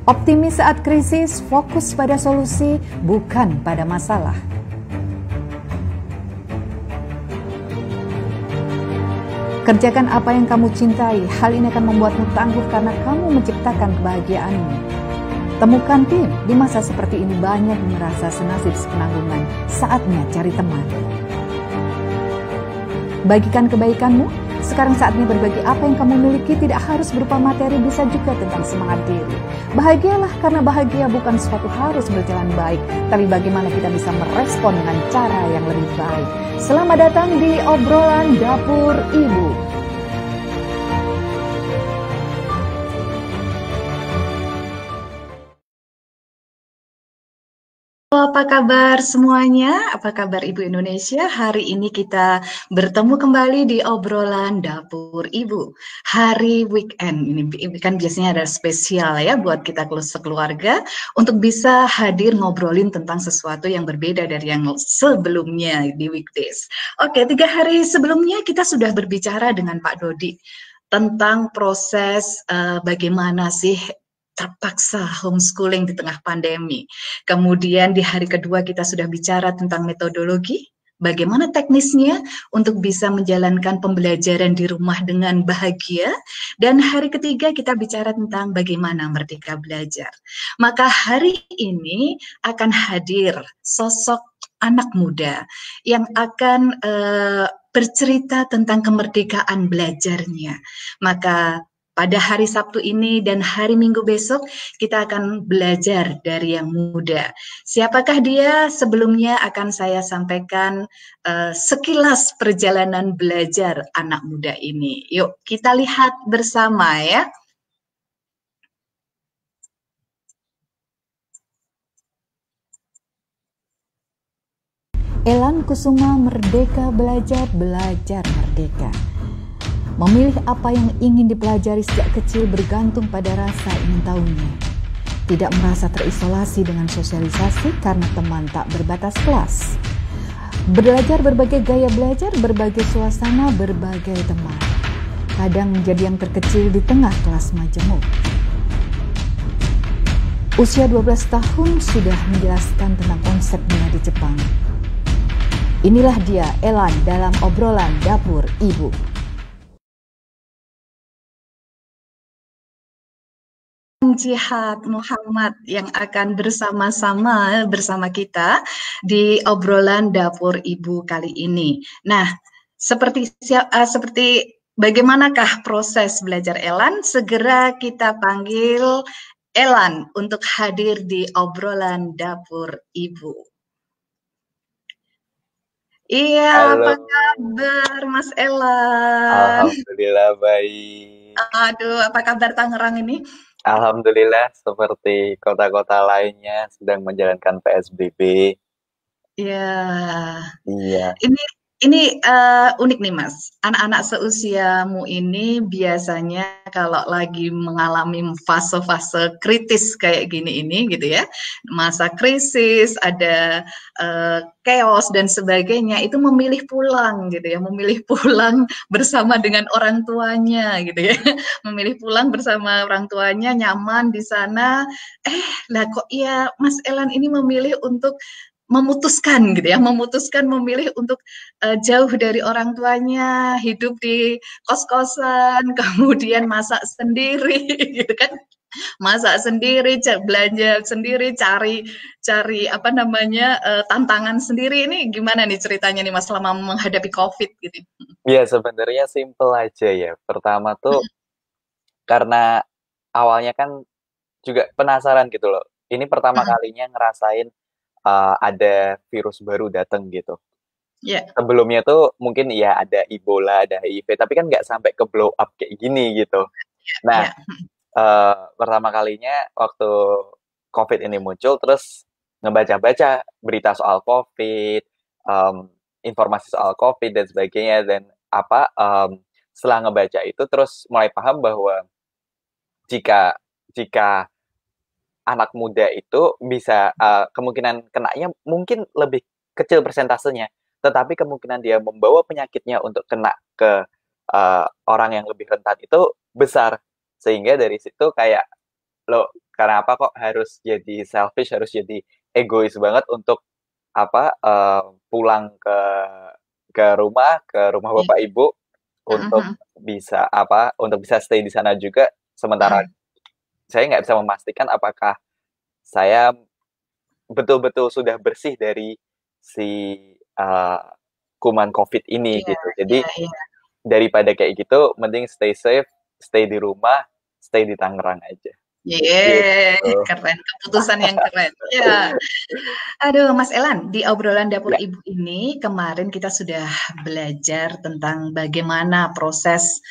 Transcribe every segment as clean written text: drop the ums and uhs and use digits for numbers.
Optimis saat krisis, fokus pada solusi, bukan pada masalah. Kerjakan apa yang kamu cintai, hal ini akan membuatmu tangguh karena kamu menciptakan kebahagiaanmu. Temukan tim, di masa seperti ini banyak merasa senasib sepenanggungan, saatnya cari teman. Bagikan kebaikanmu, sekarang saatnya berbagi apa yang kamu miliki, tidak harus berupa materi, bisa juga tentang semangat diri. Bahagialah karena bahagia bukan suatu harus berjalan baik, tapi bagaimana kita bisa merespon dengan cara yang lebih baik. Selamat datang di obrolan Dapur Ibu. Apa kabar semuanya? Apa kabar Ibu Indonesia? Hari ini kita bertemu kembali di obrolan Dapur Ibu. Hari weekend, ini kan biasanya ada spesial ya buat kita sekeluarga untuk bisa hadir ngobrolin tentang sesuatu yang berbeda dari yang sebelumnya di weekdays. Oke, 3 hari sebelumnya kita sudah berbicara dengan Pak Dodi tentang proses bagaimana sih terpaksa homeschooling di tengah pandemi. Kemudian di hari kedua kita sudah bicara tentang metodologi, bagaimana teknisnya untuk bisa menjalankan pembelajaran di rumah dengan bahagia. Dan hari ketiga kita bicara tentang bagaimana merdeka belajar. Maka hari ini akan hadir sosok anak muda yang akan bercerita tentang kemerdekaan belajarnya. Maka pada hari Sabtu ini dan hari Minggu besok kita akan belajar dari yang muda. Siapakah dia? Sebelumnya akan saya sampaikan sekilas perjalanan belajar anak muda ini. Yuk kita lihat bersama ya. Elan Kusuma, merdeka belajar, belajar merdeka. Memilih apa yang ingin dipelajari sejak kecil bergantung pada rasa ingin tahunya. Tidak merasa terisolasi dengan sosialisasi karena teman tak berbatas kelas. Belajar berbagai gaya belajar, berbagai suasana, berbagai teman. Kadang menjadi yang terkecil di tengah kelas majemuk. Usia 12 tahun sudah menjelaskan tentang konsepnya di Jepang. Inilah dia Elan dalam obrolan Dapur Ibu. Jihad Muhammad yang akan bersama kita di obrolan Dapur Ibu kali ini. Nah, seperti bagaimanakah proses belajar Elan? Segera kita panggil Elan untuk hadir di obrolan Dapur Ibu. Iya, Halo. apa kabar Mas Elan? Alhamdulillah baik. Aduh, apa kabar Tangerang ini? Alhamdulillah seperti kota-kota lainnya sedang menjalankan PSBB. Iya. Iya. Ini unik nih Mas, anak-anak seusiamu ini biasanya kalau lagi mengalami fase-fase kritis kayak gini ini gitu ya, masa krisis, ada chaos dan sebagainya, itu memilih pulang gitu ya, memilih pulang bersama dengan orang tuanya gitu ya, memilih pulang bersama orang tuanya, nyaman di sana, lah kok ya Mas Elan ini memilih untuk memutuskan gitu ya, memilih untuk jauh dari orang tuanya, hidup di kos-kosan, kemudian masak sendiri gitu kan. Masak sendiri, belanja sendiri, cari apa namanya tantangan sendiri. Ini gimana nih ceritanya nih Mas selama menghadapi Covid gitu? Ya sebenarnya simple aja ya. Pertama tuh karena awalnya kan juga penasaran gitu loh. Ini pertama kalinya ngerasain ada virus baru datang gitu. Ya. Sebelumnya tuh mungkin ya ada Ebola, ada HIV, tapi kan nggak sampai ke blow up kayak gini gitu. Nah, Ya. pertama kalinya waktu COVID ini muncul, terus ngebaca-baca berita soal COVID, informasi soal COVID dan sebagainya, dan setelah ngebaca itu terus mulai paham bahwa jika jika anak muda itu bisa kemungkinan kenanya mungkin lebih kecil persentasenya, tetapi kemungkinan dia membawa penyakitnya untuk kena ke orang yang lebih rentan itu besar. Sehingga dari situ kayak karena apa kok harus jadi selfish, harus jadi egois banget untuk apa, pulang ke rumah Iya. bapak ibu Mhm untuk mhm. bisa apa, untuk bisa stay di sana juga, sementara Mhm. saya nggak bisa memastikan apakah saya betul-betul sudah bersih dari si, kuman Covid ini Iya gitu. Jadi iya iya. daripada kayak gitu, mending stay safe, stay di rumah, stay di Tangerang aja, Yeay, gitu. keren, keputusan yang keren. Ya. Aduh, Mas Elan, di obrolan dapur Ya, ibu ini kemarin kita sudah belajar tentang bagaimana proses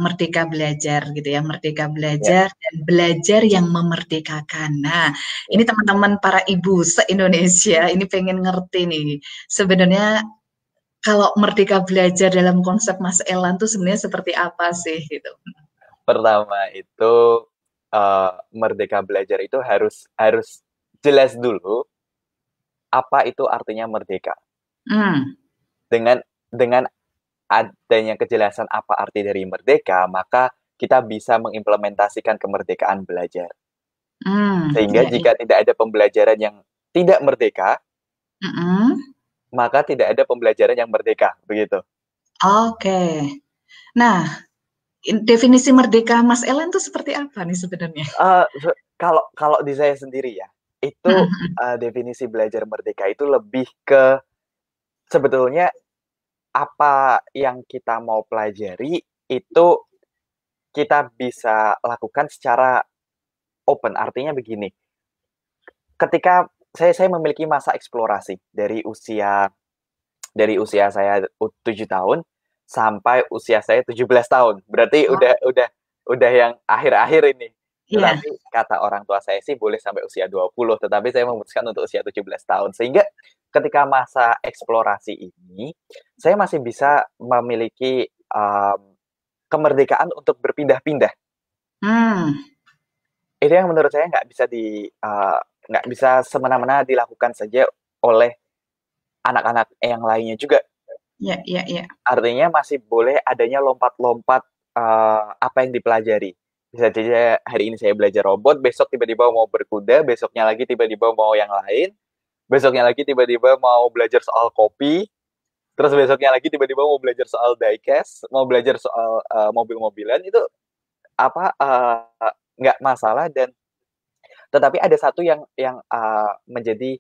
merdeka belajar gitu ya, merdeka ya, belajar dan belajar yang memerdekakan. Nah, ya. ini teman-teman para ibu se-Indonesia ini pengen ngerti nih, sebenarnya kalau merdeka belajar dalam konsep Mas Elan tuh sebenarnya seperti apa sih gitu? Pertama itu, merdeka belajar itu harus harus jelas dulu apa itu artinya merdeka. Hmm, Dengan adanya kejelasan apa arti dari merdeka, maka kita bisa mengimplementasikan kemerdekaan belajar. Sehingga iya iya. jika tidak ada pembelajaran yang tidak merdeka, Mm-mm. maka tidak ada pembelajaran yang merdeka, begitu. Oke. Nah, definisi merdeka Mas Elan tuh seperti apa nih sebenarnya? Kalau kalau di saya sendiri ya, itu, Mhm definisi belajar merdeka itu lebih ke sebetulnya apa yang kita mau pelajari itu kita bisa lakukan secara open. Artinya begini, ketika saya memiliki masa eksplorasi dari usia saya 7 tahun sampai usia saya 17 tahun. Berarti oh, udah yang akhir-akhir ini. iya, Tetapi kata orang tua saya sih boleh sampai usia 20, tetapi saya memutuskan untuk usia 17 tahun. Sehingga ketika masa eksplorasi ini, saya masih bisa memiliki, kemerdekaan untuk berpindah-pindah. mmm, Itu yang menurut saya nggak bisa semena-mena dilakukan saja oleh anak-anak yang lainnya juga. iya iya iya, Artinya masih boleh adanya lompat-lompat, apa yang dipelajari. Bisa saja hari ini saya belajar robot, besok tiba-tiba mau berkuda, besoknya lagi tiba-tiba mau yang lain, besoknya lagi tiba-tiba mau belajar soal kopi, terus besoknya lagi tiba-tiba mau belajar soal diecast, mau belajar soal, mobil-mobilan, itu apa, nggak masalah dan tetapi ada satu yang menjadi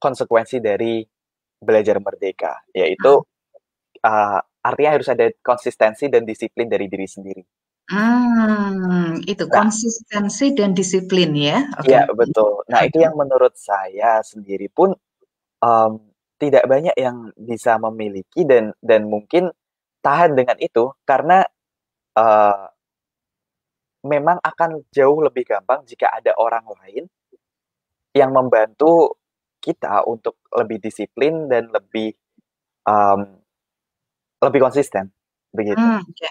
konsekuensi dari belajar merdeka, yaitu mhm, artinya harus ada konsistensi dan disiplin dari diri sendiri. itu Nah, konsistensi dan disiplin ya? Oke iya oke, betul. Nah, itu mhm, yang menurut saya sendiri pun, mmm, tidak banyak yang bisa memiliki dan mungkin tahan dengan itu karena, eee, memang akan jauh lebih gampang jika ada orang lain yang membantu kita untuk lebih disiplin dan mmm, lebih konsisten, begitu. oke.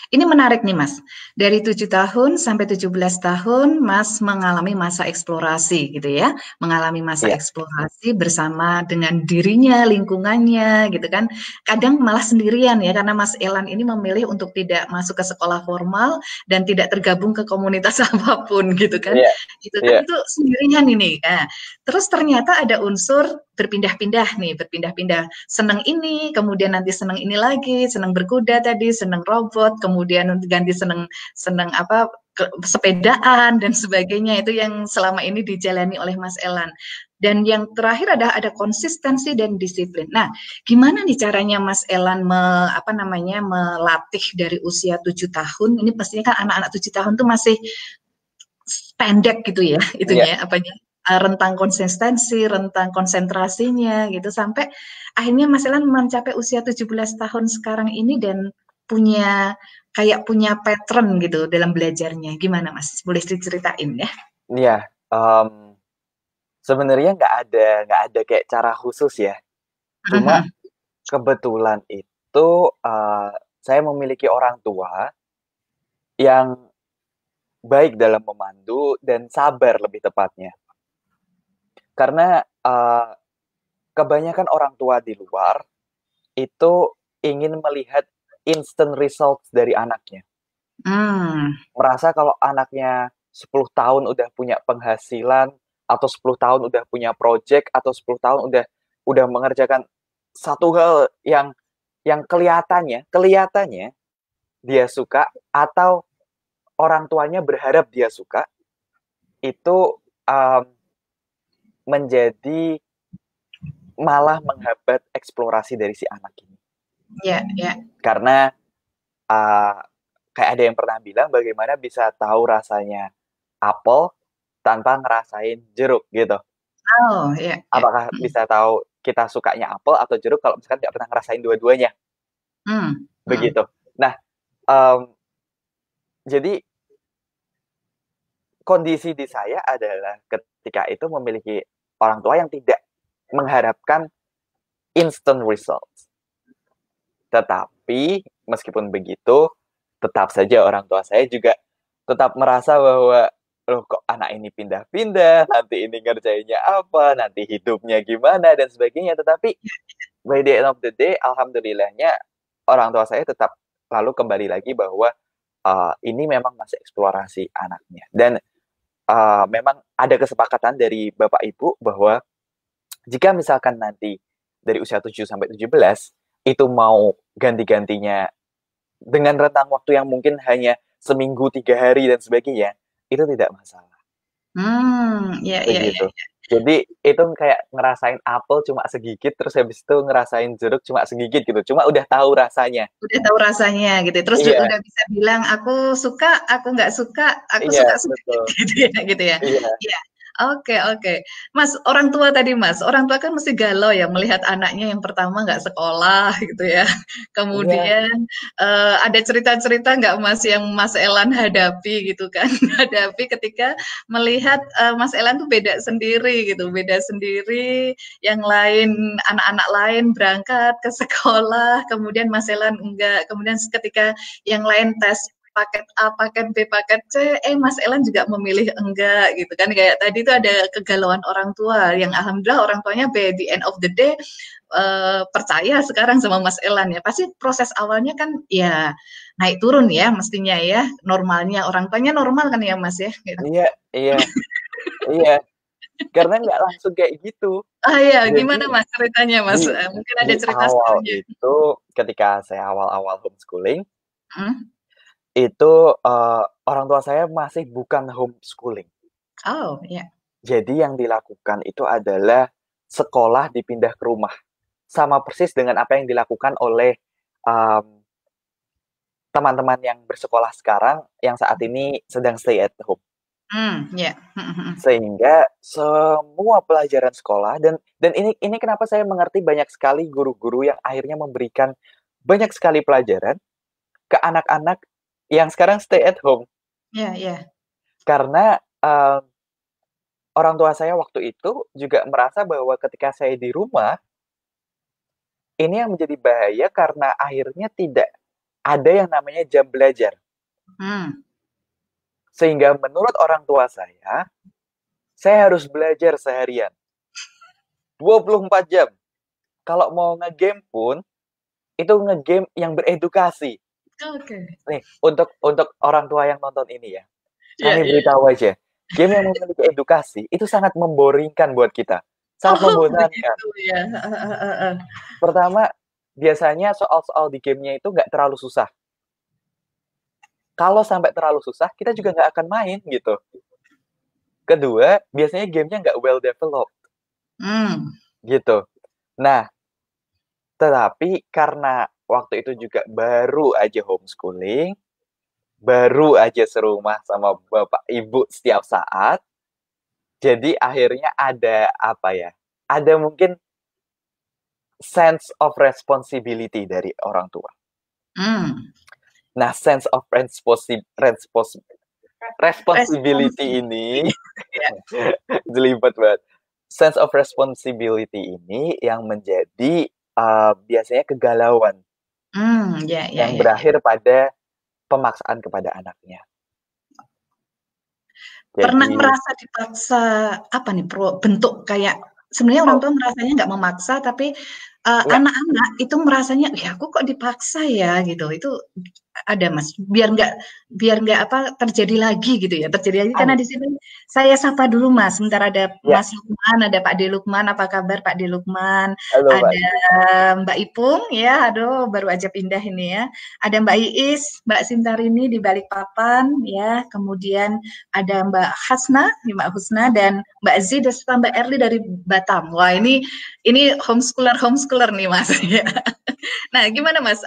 Ini menarik nih Mas, dari 7 tahun sampai 17 tahun Mas mengalami masa eksplorasi gitu ya, mengalami masa Iya, eksplorasi bersama dengan dirinya, lingkungannya gitu kan. Kadang malah sendirian ya, karena Mas Elan ini memilih untuk tidak masuk ke sekolah formal dan tidak tergabung ke komunitas apapun gitu kan. iya, Gitu kan iya, itu sendirian ini. Nah, terus ternyata ada unsur berpindah-pindah nih, berpindah-pindah. Seneng ini, kemudian nanti seneng ini lagi, seneng berkuda tadi, seneng robot, kemudian ganti seneng seneng apa sepedaan dan sebagainya itu yang selama ini dijalani oleh Mas Elan. Dan yang terakhir ada konsistensi dan disiplin. Nah, gimana nih caranya Mas Elan apa namanya melatih dari usia 7 tahun? Ini pastinya kan anak-anak 7 tahun tuh masih pendek gitu ya, iya. itunya apanya rentang konsistensi, rentang konsentrasinya gitu sampai akhirnya Mas Elan mencapai usia 17 tahun sekarang ini dan punya kayak punya pattern gitu dalam belajarnya. Gimana Mas? Boleh diceritain ya? Iya, sebenarnya nggak ada kayak cara khusus ya. Cuma Mhm. kebetulan itu, saya memiliki orang tua yang baik dalam memandu dan sabar lebih tepatnya. Karena, kebanyakan orang tua di luar itu ingin melihat instant results dari anaknya. Mmm, Merasa kalau anaknya 10 tahun udah punya penghasilan, atau 10 tahun udah punya project, atau 10 tahun udah mengerjakan satu hal yang kelihatannya dia suka, atau orang tuanya berharap dia suka, itu menjadi malah menghambat eksplorasi dari si anak ini. Iya, iya. Karena kayak ada yang pernah bilang bagaimana bisa tahu rasanya apel tanpa ngerasain jeruk gitu. Oh, iya, iya. Apakah bisa tahu kita sukanya apel atau jeruk kalau misalkan nggak pernah ngerasain dua-duanya? Begitu. Nah, jadi kondisi di saya adalah ketika itu memiliki orang tua yang tidak mengharapkan instant results. Tetapi meskipun begitu, tetap saja orang tua saya juga tetap merasa bahwa loh kok anak ini pindah-pindah, nanti ini ngerjainnya apa, nanti hidupnya gimana dan sebagainya. Tetapi by the end of the day, alhamdulillahnya orang tua saya tetap lalu kembali lagi bahwa ini memang masih eksplorasi anaknya. Dan memang ada kesepakatan dari Bapak Ibu bahwa jika misalkan nanti dari usia 7 sampai 17 itu mau ganti-gantinya dengan rentang waktu yang mungkin hanya seminggu 3 hari dan sebagainya, itu tidak masalah. Iya, iya, iya. Begitu. Jadi itu kayak ngerasain apel cuma segigit, terus habis itu ngerasain jeruk cuma segigit gitu. Cuma udah tahu rasanya. Udah tahu rasanya gitu. Terus Iya, udah bisa bilang aku suka, aku nggak suka, aku iya, suka betul. gitu ya, gitu ya. Iya. Iya. Oke, oke. Mas, orang tua tadi Mas, orang tua kan mesti galau ya melihat anaknya yang pertama nggak sekolah gitu ya. Iya, Kemudian ada cerita-cerita nggak Mas yang Mas Elan hadapi gitu kan? Hadapi ketika melihat Mas Elan tuh beda sendiri gitu, beda sendiri. Yang lain, anak-anak lain berangkat ke sekolah, kemudian Mas Elan enggak. Kemudian ketika yang lain tes paket A, paket B, paket C, Mas Elan juga memilih enggak gitu kan. Kayak tadi itu ada kegalauan orang tua yang alhamdulillah orang tuanya by the end of the day percaya sekarang sama Mas Elan ya. Pasti proses awalnya kan ya naik turun ya mestinya ya. Normalnya orang tuanya normal kan ya Mas ya. Gitu. iya, iya, iya. Karena nggak langsung kayak gitu. Iya, gimana Jadi Mas ceritanya Mas? di Mungkin ada di cerita awal serunya. itu ketika saya awal-awal homeschooling, Hmm? itu orang tua saya masih bukan homeschooling. Oh, ya. Jadi yang dilakukan itu adalah sekolah dipindah ke rumah. Sama persis dengan apa yang dilakukan oleh teman-teman yang bersekolah sekarang yang saat ini sedang stay at home. Ya. Sehingga semua pelajaran sekolah dan ini kenapa saya mengerti banyak sekali guru-guru yang akhirnya memberikan banyak sekali pelajaran ke anak-anak yang sekarang stay at home. Ya, ya. Karena orang tua saya waktu itu juga merasa bahwa ketika saya di rumah, ini yang menjadi bahaya karena akhirnya tidak ada yang namanya jam belajar. Sehingga menurut orang tua saya harus belajar seharian. 24 jam. Kalau mau ngegame pun, itu ngegame yang beredukasi. Oke. Nih, untuk orang tua yang nonton ini ya, Iya, kami iya. beritahu aja, game yang memiliki edukasi itu sangat memboringkan buat kita. Sangat Oh, membosankan. begitu ya. Pertama, biasanya soal-soal di gamenya itu nggak terlalu susah. Kalau sampai terlalu susah, kita juga nggak akan main gitu. Kedua, biasanya gamenya nggak well developed. Gitu. Nah, tetapi karena waktu itu juga baru aja homeschooling, baru aja serumah sama bapak ibu setiap saat, jadi akhirnya ada apa ya? Ada mungkin sense of responsibility dari orang tua. Nah, sense of responsibility ini jelimet banget. Sense of responsibility ini yang menjadi biasanya kegalauan yang berakhir pada pemaksaan kepada anaknya. Pernah Jadi, merasa dipaksa apa nih bentuk kayak sebenarnya orang tua merasanya nggak memaksa tapi Enggak. anak-anak itu merasanya, "Ya aku kok dipaksa ya?" Gitu. Itu ada Mas, biar nggak apa, terjadi lagi gitu ya, terjadi lagi karena An di sini saya sapa dulu Mas, sebentar ada ya, Mas Lukman, ada Pak D. Lukman, apa kabar Pak D. Lukman? halo Pak. Ada Mbak Ipung ya, aduh baru aja pindah ini ya. Ada Mbak Iis, Mbak Sintarini di Balikpapan ya, kemudian ada Mbak Hasna, Mbak Husna dan Mbak Z dan serta Mbak Erli dari Batam. Wah, ini homeschooler nih Mas ya. Nah, gimana Mas?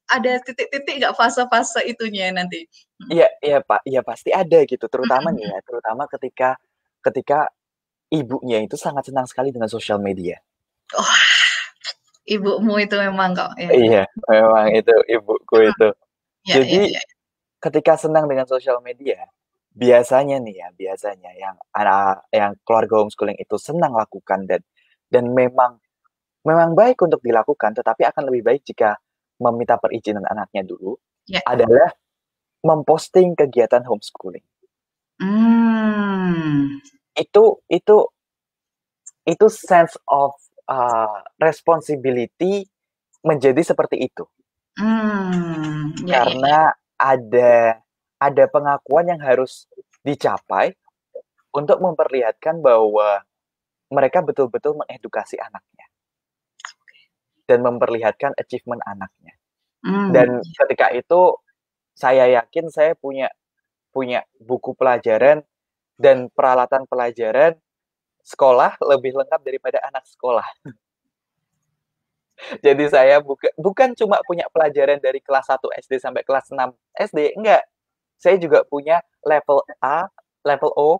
Ada titik-titik nggak fase-fase itunya nanti? Iya iya, Pak, iya pasti ada gitu, terutama nih Mhm. ya, terutama ketika ketika ibunya itu sangat senang sekali dengan sosial media. Oh, ibumu itu memang kok, ya ya. Iya, memang itu ibuku Mhm. itu. Ya ya Jadi ya. ketika senang dengan sosial media, biasanya nih ya, biasanya yang keluarga homeschooling itu senang lakukan dan memang memang baik untuk dilakukan, tetapi akan lebih baik jika meminta perizinan anaknya dulu, Ya. adalah memposting kegiatan homeschooling. Mmm. Itu sense of, responsibility menjadi seperti itu. Ya ya ya. Karena ada pengakuan yang harus dicapai untuk memperlihatkan bahwa mereka betul-betul mengedukasi anaknya dan memperlihatkan achievement anaknya. Mmm, Dan ketika itu saya yakin saya punya punya buku pelajaran dan peralatan pelajaran sekolah lebih lengkap daripada anak sekolah. Jadi saya bukan cuma punya pelajaran dari kelas 1 SD sampai kelas 6 SD, enggak. Saya juga punya level A, level O, oh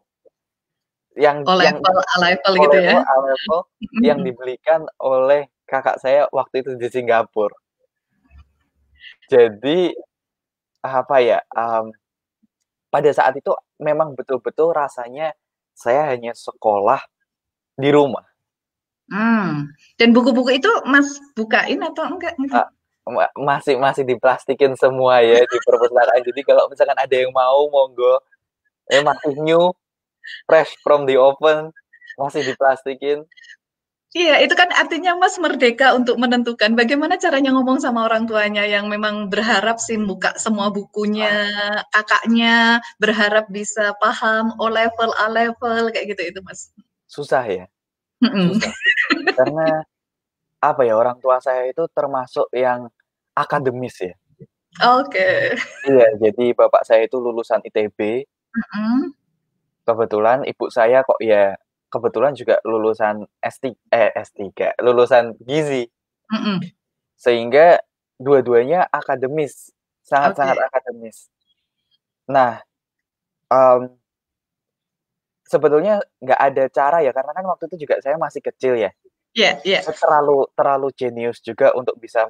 yang level A level O gitu ya? level, A level yang Mhm. dibelikan oleh kakak saya waktu itu di Singapura. Jadi apa ya, pada saat itu memang betul-betul rasanya saya hanya sekolah di rumah. Dan buku-buku itu Mas bukain atau enggak gitu? Eee, masih masih diplastikin semua ya di perpustakaan. Jadi kalau misalkan ada yang mau, monggo. Masih new, fresh from the oven, masih diplastikin. Iya, itu kan artinya Mas merdeka untuk menentukan bagaimana caranya ngomong sama orang tuanya yang memang berharap sih buka semua bukunya kakaknya, berharap bisa paham O level, A level, kayak gitu itu, Mas. Susah ya, Mhm. susah. Karena apa ya, orang tua saya itu termasuk yang akademis ya. Oke. Iya, jadi bapak saya itu lulusan ITB, Mhm, kebetulan ibu saya kok ya kebetulan juga lulusan S3, lulusan gizi. mhm. Sehingga dua-duanya akademis, Oke. sangat-sangat akademis. Nah, mmm, sebetulnya nggak ada cara ya, karena kan waktu itu juga saya masih kecil ya. Iya iya. Saya terlalu terlalu jenius juga untuk bisa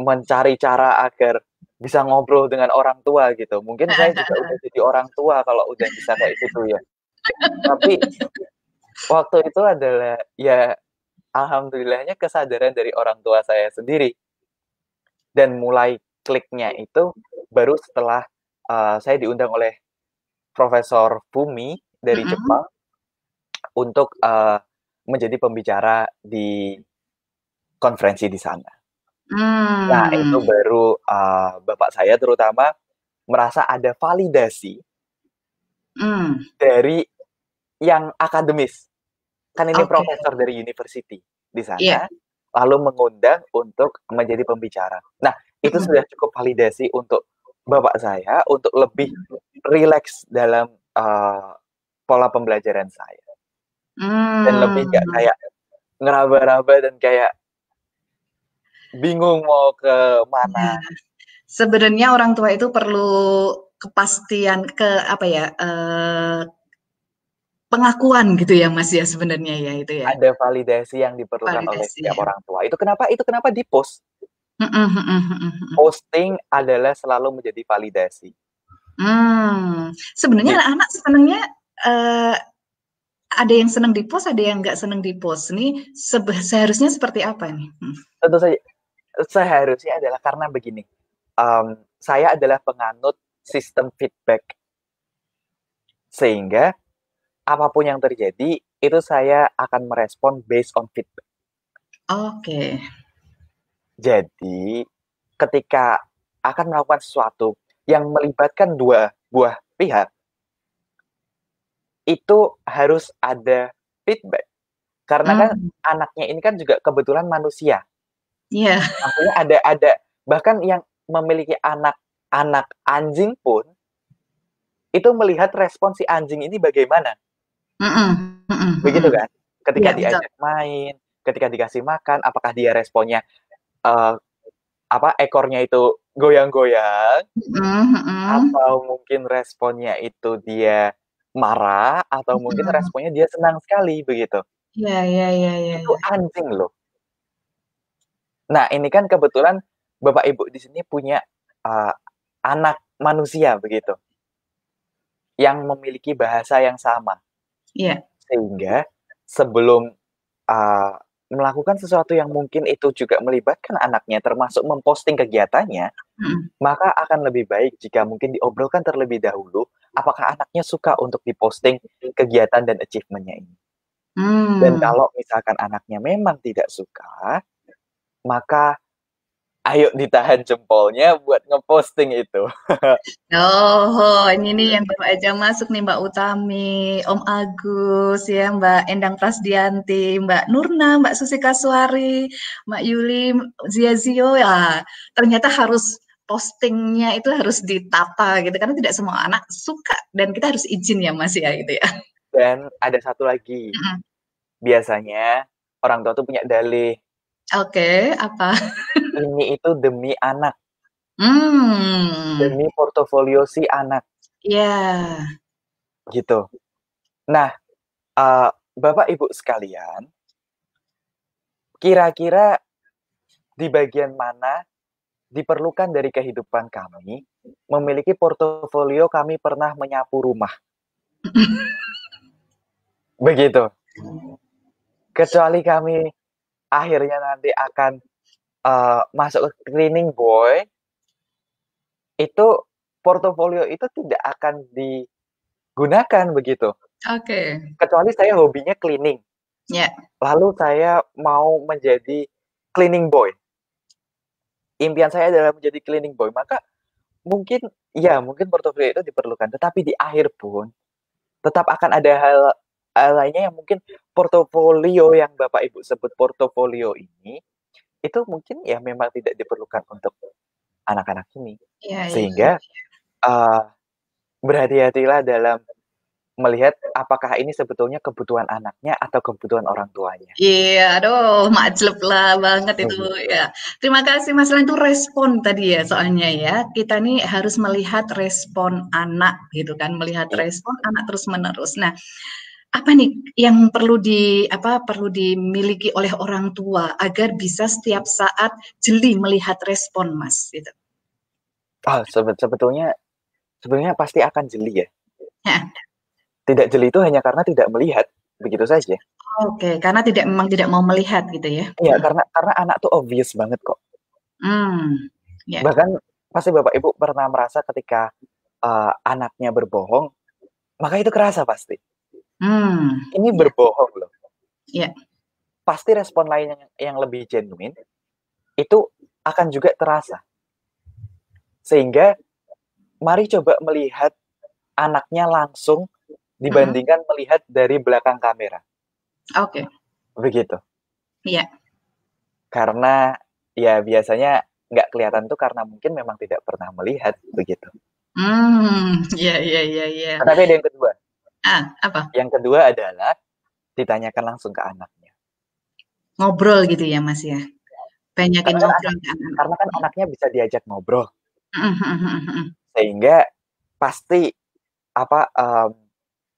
mencari cara agar bisa ngobrol dengan orang tua gitu. Mungkin saya juga udah jadi orang tua kalau udah bisa kayak gitu ya. Tapi waktu itu adalah ya alhamdulillahnya kesadaran dari orang tua saya sendiri dan mulai kliknya itu baru setelah, saya diundang oleh Profesor Fumi dari Mhm. Jepang untuk, menjadi pembicara di konferensi di sana. Nah, itu Mmm, baru, bapak saya terutama merasa ada validasi mmm, dari yang akademis. Kan ini oke. profesor dari university di Iya. sana, lalu mengundang untuk menjadi pembicara. Nah, itu Mhm, sudah cukup validasi untuk bapak saya untuk lebih rileks dalam, pola pembelajaran saya. Dan lebih nggak mmm. kayak ngeraba-raba dan kayak bingung mau ke mana. Iya. Sebenarnya orang tua itu perlu kepastian apa ya, pengakuan gitu ya, Mas, ya sebenarnya ya itu ya? Ada validasi yang diperlukan oleh Validasi setiap ya? orang tua. Itu kenapa di-post. Mhm mhm mhm mhm. Posting adalah selalu menjadi validasi. Sebenarnya Ji anak-anak senangnya, eee, ada yang senang di-post, ada yang nggak senang di-post. Ini seharusnya seperti apa nih? Mhm. tentu saja seharusnya adalah karena begini, saya adalah penganut sistem feedback, sehingga apapun yang terjadi, itu saya akan merespon based on feedback. Oke. Jadi, ketika akan melakukan sesuatu yang melibatkan dua buah pihak, itu harus ada feedback. Karena kan Hmm, anaknya ini kan juga kebetulan manusia. iya. Artinya ada bahkan yang memiliki anak anjing pun itu melihat respon si anjing ini bagaimana. Mhm, mhm, Begitu mhm. kan? Ketika Iya, betul. diajak main, ketika dikasih makan, apakah dia responnya eh, ekornya itu goyang-goyang, Mhm, mhm. atau mungkin responnya itu dia marah, atau mungkin Mhm. responnya dia senang sekali begitu. Iya, iya, iya, iya, Itu iya. anjing loh. Nah, ini kan kebetulan Bapak Ibu di sini punya uh, anak manusia begitu, yang memiliki bahasa yang sama. Iya. Sehingga sebelum uh, melakukan sesuatu yang mungkin itu juga melibatkan anaknya, termasuk memposting kegiatannya, Mhm. maka akan lebih baik jika mungkin diobrolkan terlebih dahulu, apakah anaknya suka untuk diposting kegiatan dan achievement-nya ini. Dan Mmm. kalau misalkan anaknya memang tidak suka, maka ayo ditahan jempolnya buat ngeposting itu. Oh, ini nih yang baru aja masuk nih Mbak Utami, Om Agus, ya Mbak Endang Prasdianti, Mbak Nurna, Mbak Susi Kaswari, Mbak Yuli, Zia Zio, ya ternyata harus postingnya itu harus ditata gitu, karena tidak semua anak suka dan kita harus izin ya Mas ya gitu ya. Dan ada satu lagi, Mhm. biasanya orang tua tuh punya dalih, Oke, apa? ini itu demi anak, Hmm, demi portofolio si anak, ya, gitu. Nah, uh, Bapak Ibu sekalian, kira-kira di bagian mana diperlukan dari kehidupan kami memiliki portofolio kami pernah menyapu rumah? Begitu. Kecuali kami akhirnya nanti akan masuk ke cleaning boy, itu portofolio itu tidak akan digunakan begitu. oke, Kecuali saya hobinya cleaning, ya, lalu saya mau menjadi cleaning boy. Impian saya adalah menjadi cleaning boy, maka mungkin ya mungkin portofolio itu diperlukan, tetapi di akhir pun tetap akan ada hal lainnya yang mungkin portofolio yang Bapak Ibu sebut portofolio ini itu mungkin ya memang tidak diperlukan untuk anak-anak ini. iya, iya. Sehingga uh, berhati-hatilah dalam melihat apakah ini sebetulnya kebutuhan anaknya atau kebutuhan orang tuanya. Iya, aduh, majleb lah banget itu Begitu. ya. Terima kasih Mas Lan itu respon tadi ya soalnya ya. Kita nih harus melihat respon anak gitu kan, melihat Iya. respon anak terus-menerus. Nah, apa nih yang perlu perlu dimiliki oleh orang tua agar bisa setiap saat jeli melihat respon Mas gitu. Sebetulnya pasti akan jeli ya. Ya. Tidak jeli itu hanya karena tidak melihat, begitu saja. Oke, karena memang tidak mau melihat gitu ya. Iya, karena anak tuh obvious banget kok. Hmm, ya. Bahkan pasti Bapak Ibu pernah merasa ketika anaknya berbohong, maka itu kerasa pasti. Ini Ya, berbohong loh. ya. Pasti respon lain yang lebih genuine itu akan juga terasa. Sehingga mari coba melihat anaknya langsung Mm-mm. dibandingkan melihat dari belakang kamera. Oke, Begitu. ya. Karena ya biasanya nggak kelihatan tuh karena mungkin memang tidak pernah melihat begitu. Iya, iya, iya, iya. Tetapi ada yang kedua. Ah, apa? Yang kedua adalah ditanyakan langsung ke anaknya. Ngobrol gitu ya, Mas ya? Banyakin Karena kan ngobrol ke anak-anak. karena kan anaknya bisa diajak ngobrol. Mhm, mhm, mhm, mhm. Sehingga pasti apa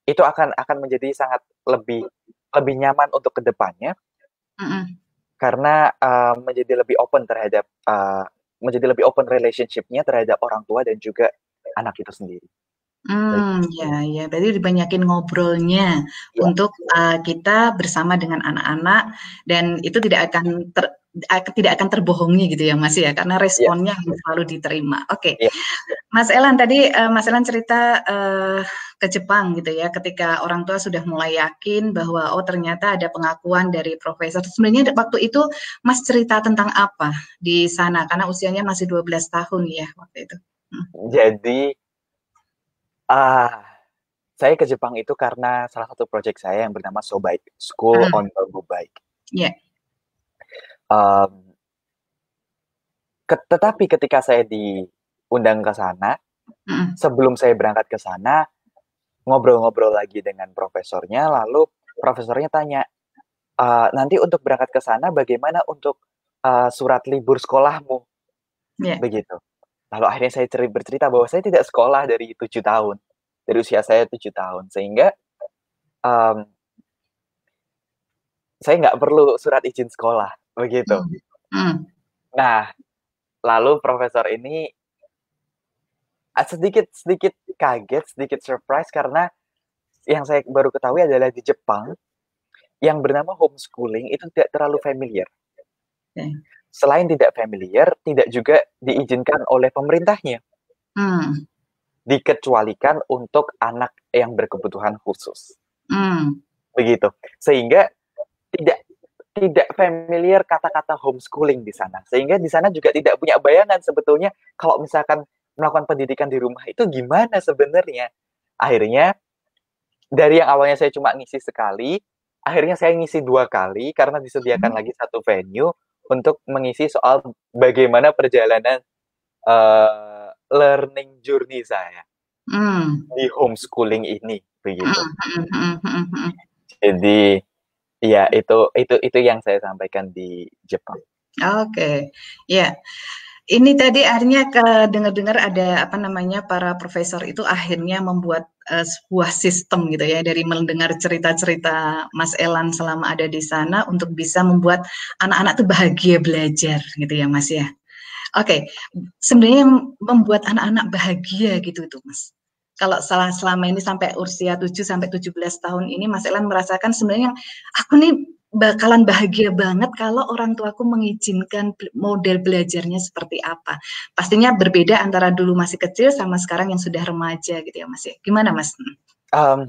itu akan menjadi sangat lebih lebih nyaman untuk kedepannya Mhm. karena menjadi lebih open relationship-nya terhadap orang tua dan juga anak itu sendiri. Ya, ya. Berarti dibanyakin ngobrolnya Ya, untuk, kita bersama dengan anak-anak dan itu tidak akan terbohongi gitu ya, Mas, ya? Karena ya, responnya harus selalu diterima. Oke. ya. Mas Elan tadi, Mas Elan cerita, ke Jepang gitu ya, ketika orang tua sudah mulai yakin bahwa oh ternyata ada pengakuan dari profesor. Sebenarnya waktu itu Mas cerita tentang apa di sana? Karena usianya masih 12 tahun ya waktu itu. Jadi saya ke Jepang itu karena salah satu proyek saya yang bernama Sobike, School Hmm, on Bamboo Bike. ya. Um, tetapi ketika saya diundang ke sana, Hmm, sebelum saya berangkat ke sana, ngobrol-ngobrol lagi dengan profesornya, lalu profesornya tanya, nanti untuk berangkat ke sana bagaimana untuk surat libur sekolahmu, ya. begitu. Lalu akhirnya saya bercerita bahwa saya tidak sekolah dari 7 tahun, dari usia saya 7 tahun, sehingga um, saya nggak perlu surat izin sekolah, begitu. Hmm, hmm, Nah, lalu profesor ini sedikit sedikit kaget, sedikit surprise karena yang saya baru ketahui adalah di Jepang yang bernama homeschooling itu tidak terlalu familiar. oke. Selain tidak familiar, tidak juga diizinkan oleh pemerintahnya, Hmm, dikecualikan untuk anak yang berkebutuhan khusus. hmm, Begitu. Sehingga tidak tidak familiar kata-kata homeschooling di sana. Sehingga di sana juga tidak punya bayangan sebetulnya kalau misalkan melakukan pendidikan di rumah itu gimana sebenarnya. Akhirnya dari yang awalnya saya cuma ngisi sekali, akhirnya saya ngisi 2 kali karena disediakan hmm, lagi satu venue untuk mengisi soal bagaimana perjalanan learning journey saya hmm, di homeschooling ini, begitu. hmm, hmm, hmm, hmm, hmm. Jadi ya itu yang saya sampaikan di Jepang. Oke, ya. Ini tadi akhirnya dengar-dengar ada apa namanya para profesor itu akhirnya membuat sebuah sistem gitu ya dari mendengar cerita-cerita Mas Elan selama ada di sana untuk bisa membuat anak-anak tuh bahagia belajar gitu ya Mas ya. Oke, sebenarnya yang membuat anak-anak bahagia gitu tuh Mas. Kalau selama ini sampai usia 7 sampai 17 tahun ini Mas Elan merasakan sebenarnya aku nih bakalan bahagia banget kalau orang tuaku mengizinkan model belajarnya seperti apa. Pastinya berbeda antara dulu masih kecil sama sekarang yang sudah remaja gitu ya Mas ya. Gimana Mas? Um,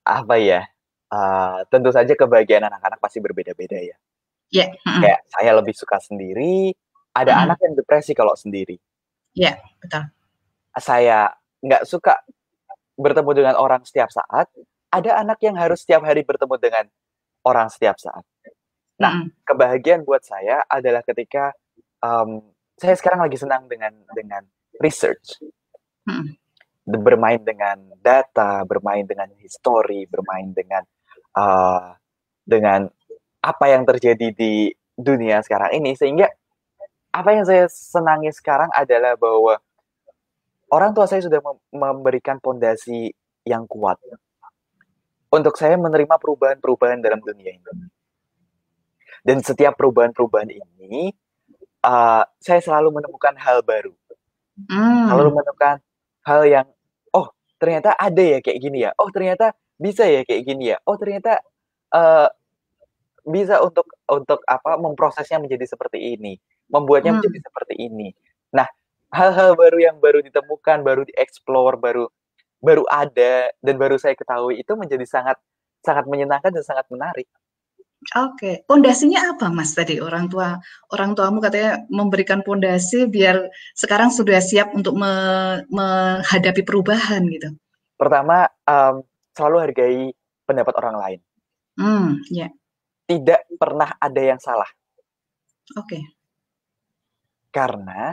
apa ya? Tentu saja kebahagiaan anak-anak pasti berbeda-beda ya. Ya, Kayak saya lebih suka sendiri, ada anak yang depresi kalau sendiri. ya, betul. Saya nggak suka bertemu dengan orang setiap saat, ada anak yang harus setiap hari bertemu dengan orang setiap saat. Nah, Mm-mm. kebahagiaan buat saya adalah ketika saya sekarang lagi senang dengan research, Mm-mm. bermain dengan data, bermain dengan history, bermain uh, dengan apa yang terjadi di dunia sekarang ini, sehingga apa yang saya senangi sekarang adalah bahwa orang tua saya sudah memberikan pondasi yang kuat untuk saya menerima perubahan-perubahan dalam dunia ini. Dan setiap perubahan-perubahan ini, saya selalu menemukan hal baru. Selalu Mm. menemukan hal yang, oh ternyata ada ya kayak gini ya. Oh ternyata bisa ya kayak gini ya. Oh ternyata uh, bisa untuk apa memprosesnya menjadi seperti ini, membuatnya menjadi Mm. seperti ini. Nah, hal-hal baru yang baru ditemukan, baru dieksplor, baru baru ada dan baru saya ketahui itu menjadi sangat sangat menyenangkan dan sangat menarik. Oke, pondasinya apa Mas tadi? Orang tuamu katanya memberikan pondasi biar sekarang sudah siap untuk menghadapi perubahan gitu. Pertama, selalu hargai pendapat orang lain. Ya, Tidak pernah ada yang salah oke. karena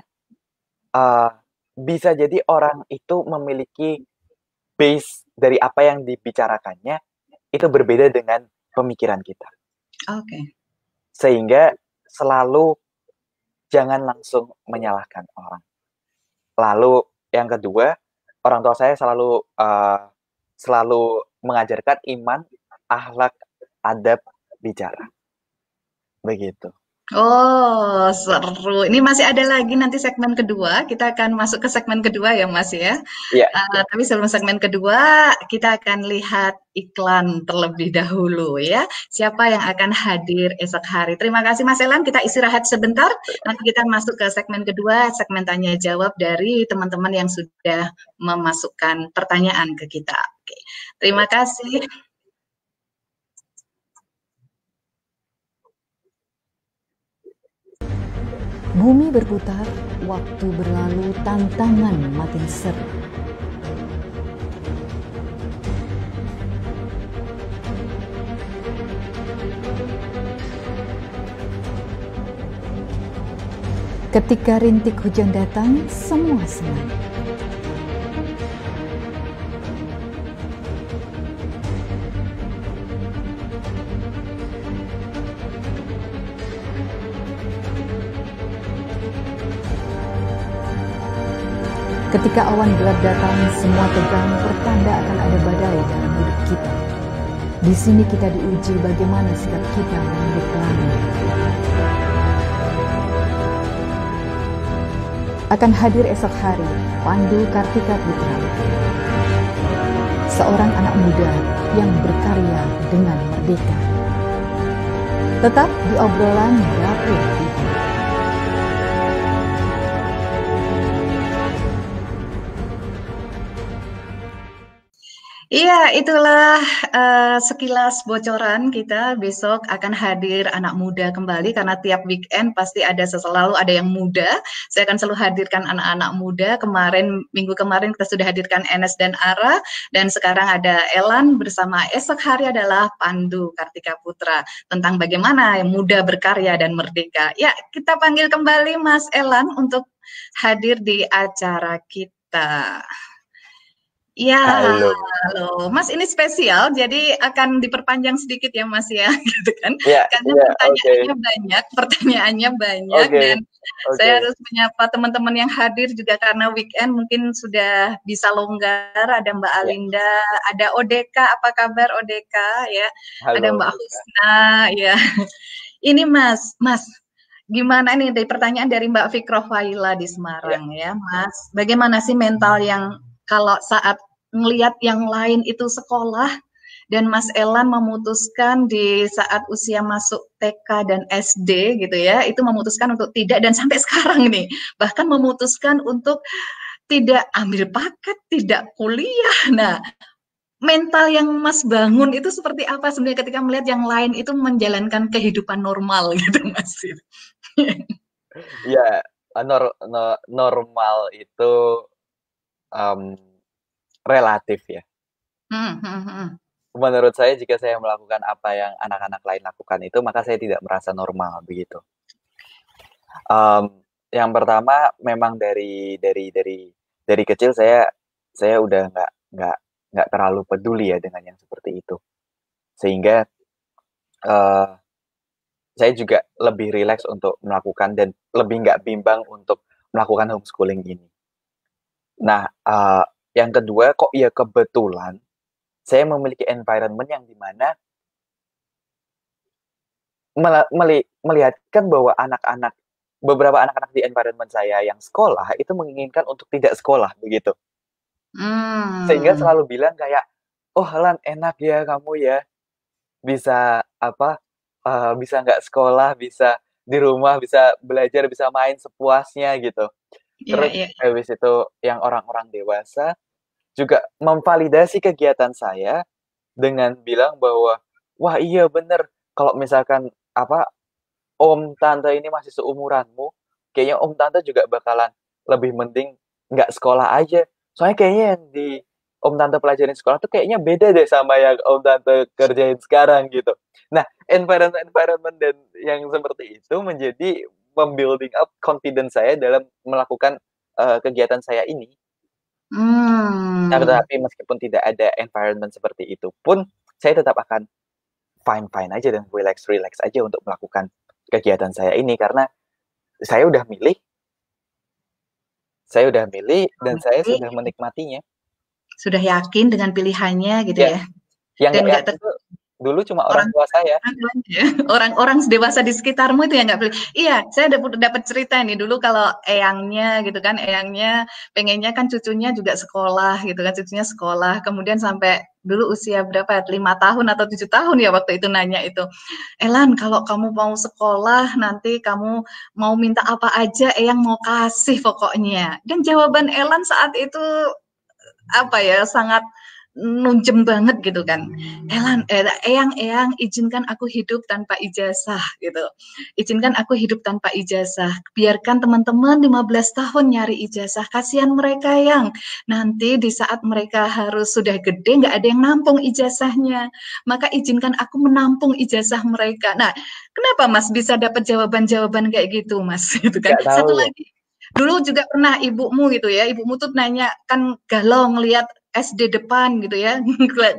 uh, bisa jadi orang itu memiliki base dari apa yang dibicarakannya itu berbeda dengan pemikiran kita. Oke. Sehingga selalu jangan langsung menyalahkan orang. Lalu yang kedua, orang tua saya selalu mengajarkan iman, akhlak, adab, bicara. Begitu. Oh, seru. Ini masih ada lagi nanti segmen kedua. Kita akan masuk ke segmen kedua ya, Mas ya. Iya, Tapi sebelum segmen kedua, kita akan lihat iklan terlebih dahulu ya. Siapa yang akan hadir esok hari? Terima kasih Mas Elan. Kita istirahat sebentar. Nanti kita masuk ke segmen kedua, segmen tanya jawab dari teman-teman yang sudah memasukkan pertanyaan ke kita. Oke. Terima kasih. Bumi berputar, waktu berlalu, tantangan makin seru. Ketika rintik hujan datang, semua senang. Ketika awan gelap datang, semua tegang, pertanda akan ada badai dalam hidup kita. Di sini kita diuji bagaimana sikap kita menyambut pelangi. Akan hadir esok hari, Pandu Kartika Putra. Seorang anak muda yang berkarya dengan merdeka. Tetap di obrolan Dapur Ibu. Iya, itulah sekilas bocoran kita besok akan hadir anak muda kembali karena tiap weekend pasti selalu ada yang muda. Saya akan selalu hadirkan anak-anak muda. Minggu kemarin kita sudah hadirkan Enes dan Ara dan sekarang ada Elan bersama esok hari adalah Pandu Kartika Putra tentang bagaimana yang muda berkarya dan merdeka. Ya, kita panggil kembali Mas Elan untuk hadir di acara kita. Ya, halo. halo. Mas ini spesial, jadi akan diperpanjang sedikit ya Mas ya, gitu kan. Iya, Karena iya, oke. pertanyaannya banyak Oke, dan oke. saya harus menyapa teman-teman yang hadir juga karena weekend mungkin sudah bisa longgar. Ada Mbak Ya, Alinda, ada Odeka, apa kabar Odeka ya? Ada halo Mbak Dika. Husna ya. Ini Mas, gimana nih dari pertanyaan dari Mbak Fikroh Faila di Ya, Semarang ya, Mas. Bagaimana sih mental yang kalau saat ngelihat yang lain itu sekolah dan Mas Elan memutuskan di saat usia masuk TK dan SD gitu ya, itu memutuskan untuk tidak dan sampai sekarang nih bahkan memutuskan untuk tidak ambil paket, tidak kuliah. Nah, mental yang Mas bangun itu seperti apa sebenarnya ketika melihat yang lain itu menjalankan kehidupan normal gitu Mas? ya, normal itu um, relatif ya. Hmm, hmm, hmm. Menurut saya jika saya melakukan apa yang anak-anak lain lakukan itu, maka saya tidak merasa normal begitu. Yang pertama memang dari kecil saya udah nggak terlalu peduli ya dengan yang seperti itu. Sehingga uh, saya juga lebih rileks untuk melakukan dan lebih nggak bimbang untuk melakukan homeschooling ini. Nah, yang kedua kok ya kebetulan saya memiliki environment yang dimana melihatkan bahwa beberapa anak-anak di environment saya yang sekolah itu menginginkan untuk tidak sekolah begitu. Sehingga Hmm. selalu bilang kayak, oh Lan enak ya kamu ya bisa bisa nggak sekolah, bisa di rumah, bisa belajar, bisa main sepuasnya gitu. Iya, Terus iya. habis itu yang orang-orang dewasa juga memvalidasi kegiatan saya dengan bilang bahwa, wah iya bener, kalau misalkan om tante ini masih seumuranmu, kayaknya om tante juga bakalan lebih mending nggak sekolah aja. Soalnya kayaknya yang di om tante pelajarin sekolah tuh kayaknya beda deh sama yang om tante kerjain sekarang gitu. Nah, environment dan yang seperti itu menjadi membuilding up confidence saya dalam melakukan kegiatan saya ini. Nah, Hmm. tetapi meskipun tidak ada environment seperti itu pun, saya tetap akan fine-fine aja dan relax-relax aja untuk melakukan kegiatan saya ini karena saya udah milih, dan saya Oke. sudah menikmatinya. Sudah yakin dengan pilihannya gitu Ya, ya. yang Dan nggak nggak yakin tuh Dulu cuma orang Orang tua saya. orang-orang dewasa di sekitarmu itu yang nggak beli. Iya, saya dapat cerita nih dulu kalau eyangnya gitu kan, eyangnya pengennya kan cucunya juga sekolah gitu kan, cucunya sekolah. Kemudian sampai dulu usia berapa? 5 tahun atau 7 tahun ya waktu itu nanya itu. Elan, kalau kamu mau sekolah nanti kamu mau minta apa aja, eyang mau kasih pokoknya. Dan jawaban Elan saat itu apa ya sangat nunjem banget gitu kan. Eyang izinkan aku hidup tanpa ijazah gitu. Izinkan aku hidup tanpa ijazah. Biarkan teman-teman 15 tahun nyari ijazah. Kasihan mereka yang nanti di saat mereka harus sudah gede nggak ada yang nampung ijazahnya. Maka izinkan aku menampung ijazah mereka. Nah, kenapa Mas bisa dapat jawaban-jawaban kayak gitu Mas? Gitu kan. Nggak tahu Satu ya. lagi dulu juga pernah ibumu gitu ya, ibumu tuh nanya kan galau ngelihat SD depan gitu ya,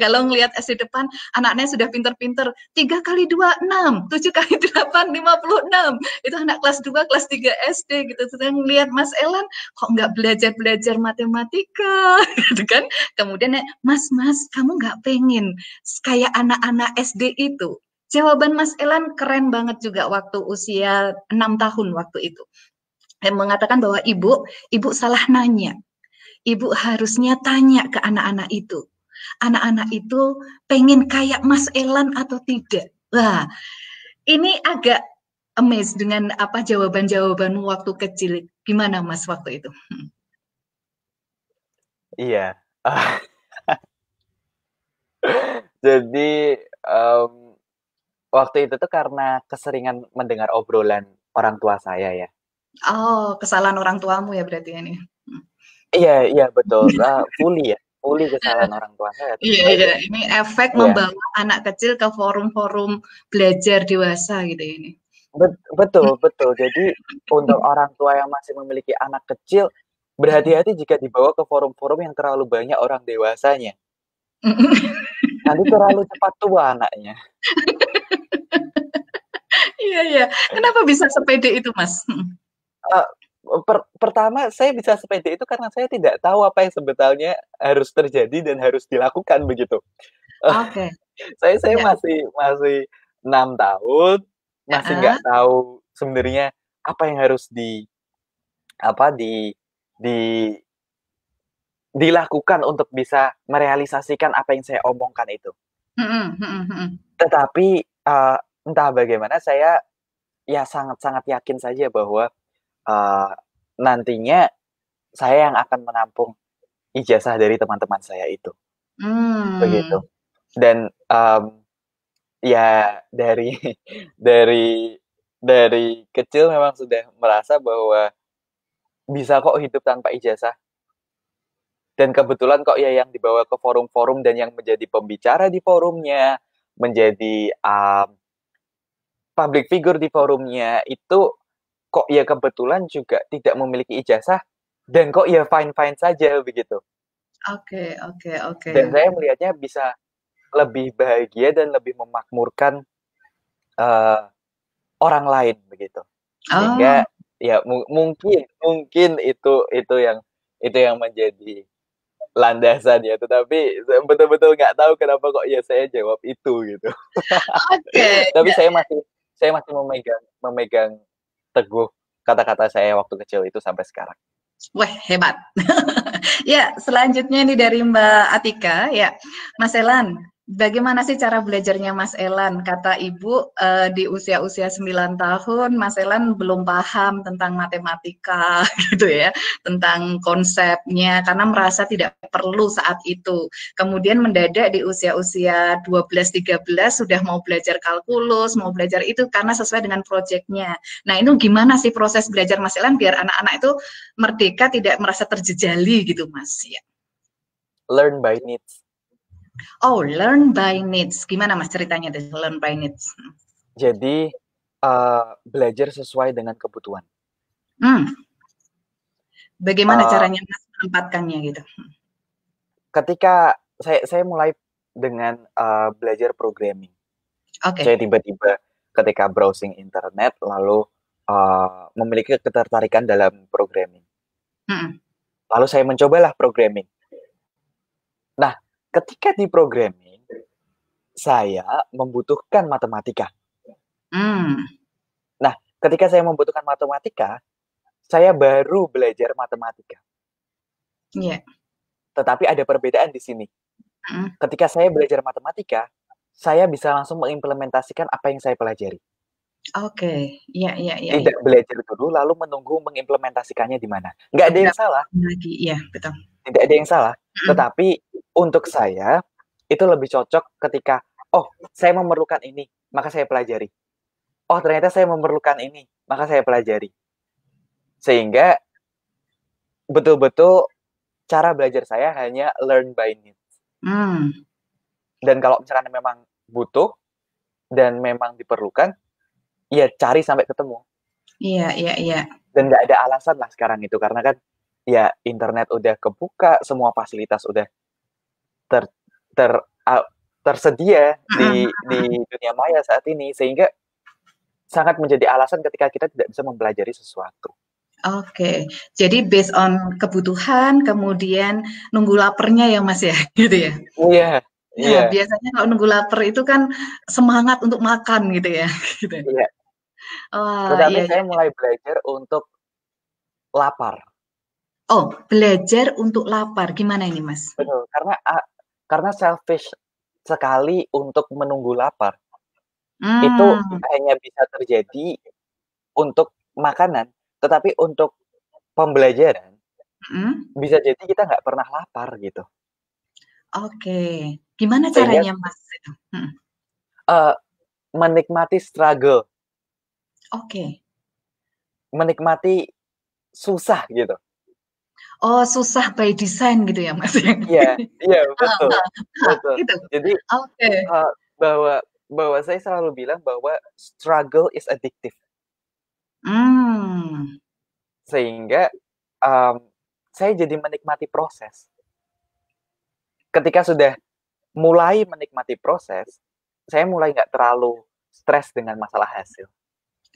galau ngelihat SD depan anaknya sudah pinter-pinter, 3 kali 2 6, 7 kali 8 56, itu anak kelas 2 kelas 3 SD gitu, sedang ngelihat Mas Elan kok nggak belajar matematika gitu kan, kemudian Mas kamu nggak pengen kayak anak-anak SD itu. Jawaban Mas Elan keren banget juga waktu usia 6 tahun waktu itu. Yang mengatakan bahwa ibu salah nanya. Ibu harusnya tanya ke anak-anak itu. Anak-anak itu pengen kayak Mas Elan atau tidak. Wah, ini agak amazed dengan apa jawaban-jawabanmu waktu kecil. Gimana Mas waktu itu? Iya. Jadi waktu itu tuh karena keseringan mendengar obrolan orang tua saya ya. Oh, kesalahan orang tuamu ya berarti ini. Iya betul. Fully kesalahan orang tua saya tentu Iya, saja. ini efek Iya, membawa anak kecil ke forum-forum belajar dewasa gitu ini. betul. Jadi untuk orang tua yang masih memiliki anak kecil, berhati-hati jika dibawa ke forum-forum yang terlalu banyak orang dewasanya. Nanti terlalu cepat tua anaknya. Iya. Kenapa bisa sepede itu, Mas? Uh, pertama saya bisa sepede itu karena saya tidak tahu apa yang sebetulnya harus terjadi dan harus dilakukan begitu. Oke. Saya Ya. masih 6 tahun, masih Heeh. nggak tahu sebenarnya apa yang harus di dilakukan untuk bisa merealisasikan apa yang saya omongkan itu. Tetapi, entah bagaimana saya ya sangat-sangat yakin saja bahwa, nantinya saya yang akan menampung ijazah dari teman-teman saya itu, begitu. Dan, ya dari dari kecil memang sudah merasa bahwa bisa kok hidup tanpa ijazah. Dan kebetulan kok ya yang dibawa ke forum-forum dan yang menjadi pembicara di forumnya, menjadi, public figure di forumnya itu kok ya kebetulan juga tidak memiliki ijazah dan kok ya fine-fine saja begitu. Oke. Dan saya melihatnya bisa lebih bahagia dan lebih memakmurkan, orang lain begitu. Oh, Sehingga ya mungkin itu yang menjadi landasan ya, tetapi betul-betul nggak tahu kenapa kok ya saya jawab itu gitu. oke. Tapi Ya. saya masih memegang teguh kata-kata saya waktu kecil itu sampai sekarang. Wah, hebat. Ya, selanjutnya ini dari Mbak Atika. Ya, Mas Elan, bagaimana sih cara belajarnya Mas Elan? Kata Ibu, di usia-usia 9 tahun, Mas Elan belum paham tentang matematika, gitu ya, tentang konsepnya, karena merasa tidak perlu saat itu. Kemudian mendadak di usia-usia 12-13 sudah mau belajar kalkulus, mau belajar itu karena sesuai dengan proyeknya. Nah, itu gimana sih proses belajar Mas Elan biar anak-anak itu merdeka tidak merasa terjejali gitu Mas ya. Learn by needs. Oh, learn by needs. Gimana Mas ceritanya deh learn by needs? Jadi belajar sesuai dengan kebutuhan. Bagaimana caranya Mas menempatkannya gitu? Ketika saya mulai dengan belajar programming. Oke. Saya tiba-tiba ketika browsing internet lalu memiliki ketertarikan dalam programming. Lalu saya mencobalah programming. Nah, ketika di programming, saya membutuhkan matematika. Hmm. Nah, ketika saya membutuhkan matematika, saya baru belajar matematika. Iya. Tetapi ada perbedaan di sini. Ketika saya belajar matematika, saya bisa langsung mengimplementasikan apa yang saya pelajari. Oke, iya. Tidak belajar dulu, lalu menunggu mengimplementasikannya di mana. Nggak ada yang salah. Lagi, iya, betul. Tidak ada yang salah. Tetapi untuk saya, itu lebih cocok ketika, oh, saya memerlukan ini, maka saya pelajari. Oh, ternyata saya memerlukan ini, maka saya pelajari. Sehingga betul-betul cara belajar saya hanya learn by need. Dan kalau misalkan memang butuh dan memang diperlukan, ya cari sampai ketemu. Iya. Dan nggak ada alasan lah sekarang itu, karena kan ya internet udah kebuka, semua fasilitas udah tersedia di dunia maya saat ini, sehingga sangat menjadi alasan ketika kita tidak bisa mempelajari sesuatu. Oke, jadi based on kebutuhan, kemudian nunggu laparnya ya Mas ya, gitu ya? Iya. Biasanya kalau nunggu lapar itu kan semangat untuk makan gitu ya. Gitu. Iya. Tetapi saya mulai belajar untuk lapar. Oh, belajar untuk lapar, gimana ini Mas? Betul, karena selfish sekali untuk menunggu lapar. Itu hanya bisa terjadi untuk makanan, tetapi untuk pembelajaran bisa jadi kita nggak pernah lapar gitu. Oke, gimana caranya Mas? Menikmati struggle. Oke. Menikmati susah gitu. Oh, susah by design gitu ya Mas? Iya betul. Gitu. Jadi bahwa saya selalu bilang bahwa struggle is addictive. Sehingga saya jadi menikmati proses. Ketika sudah mulai menikmati proses, saya mulai nggak terlalu stres dengan masalah hasil.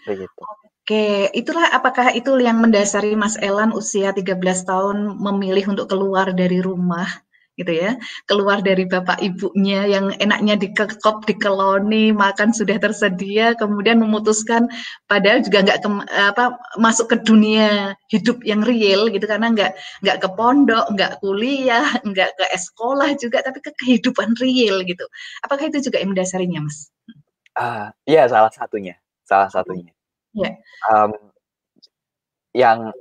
Begitu. Oke, apakah itu yang mendasari Mas Elan usia 13 tahun memilih untuk keluar dari rumah, gitu ya? Keluar dari bapak ibunya yang enaknya dikekop, dikeloni, makan sudah tersedia, kemudian memutuskan padahal juga nggak masuk ke dunia hidup yang real gitu, karena nggak ke pondok, nggak kuliah, nggak ke sekolah juga, tapi ke kehidupan real gitu. Apakah itu juga yang mendasarinya, Mas? Iya, salah satunya. Yeah. Yang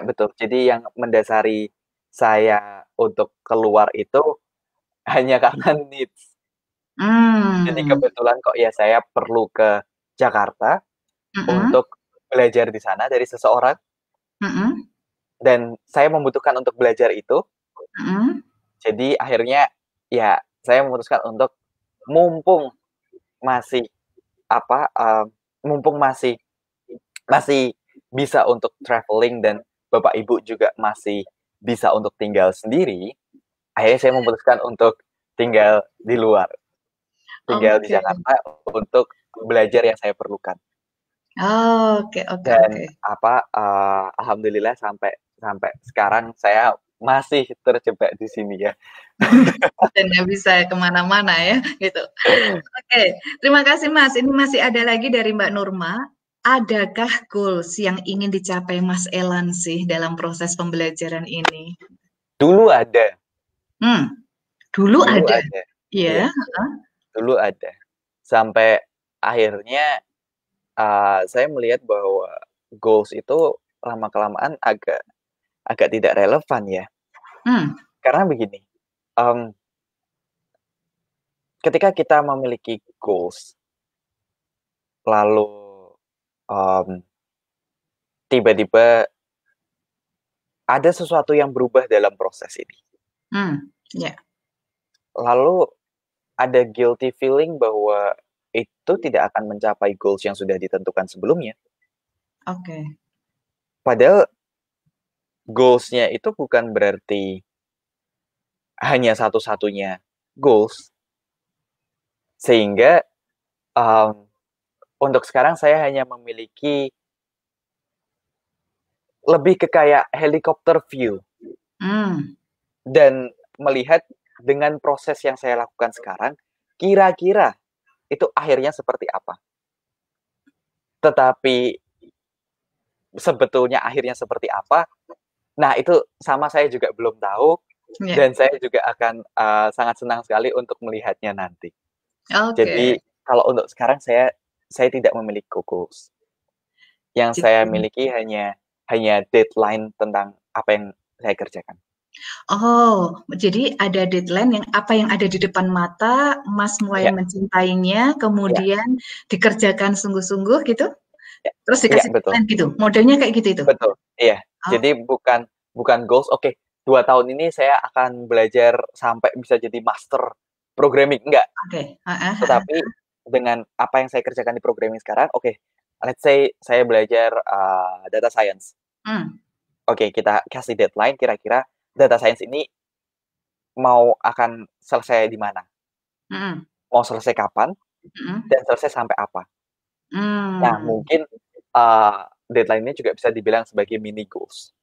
betul. Jadi yang mendasari saya untuk keluar itu hanya karena needs. Jadi kebetulan kok ya saya perlu ke Jakarta untuk belajar di sana dari seseorang. Dan saya membutuhkan untuk belajar itu. Jadi akhirnya ya saya memutuskan untuk mumpung masih bisa untuk traveling dan bapak ibu juga masih bisa untuk tinggal sendiri, akhirnya saya memutuskan untuk tinggal di luar, di Jakarta untuk belajar yang saya perlukan. Oke. Dan alhamdulillah sampai sekarang saya masih terjebak di sini ya. Dan nggak bisa kemana-mana ya, gitu. Oke, terima kasih Mas. Ini masih ada lagi dari Mbak Nurma. Adakah goals yang ingin dicapai Mas Elan sih dalam proses pembelajaran ini? Dulu ada. Dulu ada. Iya. Dulu ada. Sampai akhirnya saya melihat bahwa goals itu lama-kelamaan agak tidak relevan ya. Karena begini, ketika kita memiliki goals, lalu tiba-tiba ada sesuatu yang berubah dalam proses ini. Lalu ada guilty feeling bahwa itu tidak akan mencapai goals yang sudah ditentukan sebelumnya. Padahal goals-nya itu bukan berarti hanya satu-satunya goals. Sehingga untuk sekarang saya hanya memiliki lebih ke kayak helicopter view. Dan melihat dengan proses yang saya lakukan sekarang, kira-kira itu akhirnya seperti apa. Tetapi sebetulnya akhirnya seperti apa, nah itu sama saya juga belum tahu, dan saya juga akan sangat senang sekali untuk melihatnya nanti. Jadi kalau untuk sekarang saya tidak memiliki goals. Yang saya miliki hanya deadline tentang apa yang saya kerjakan. Oh, jadi ada deadline yang apa yang ada di depan mata, Mas mulai mencintainya, kemudian dikerjakan sungguh-sungguh gitu? Terus dikasih deadline gitu? Modelnya kayak gitu itu? Betul, iya. Jadi bukan goals, oke, 2 tahun ini saya akan belajar sampai bisa jadi master programming, enggak. Tetapi dengan apa yang saya kerjakan di programming sekarang, oke, let's say saya belajar data science. Oke, kita kasih deadline, kira-kira data science ini akan selesai di mana? Mau selesai kapan? Dan selesai sampai apa? Nah, mungkin deadline-nya juga bisa dibilang sebagai mini goals.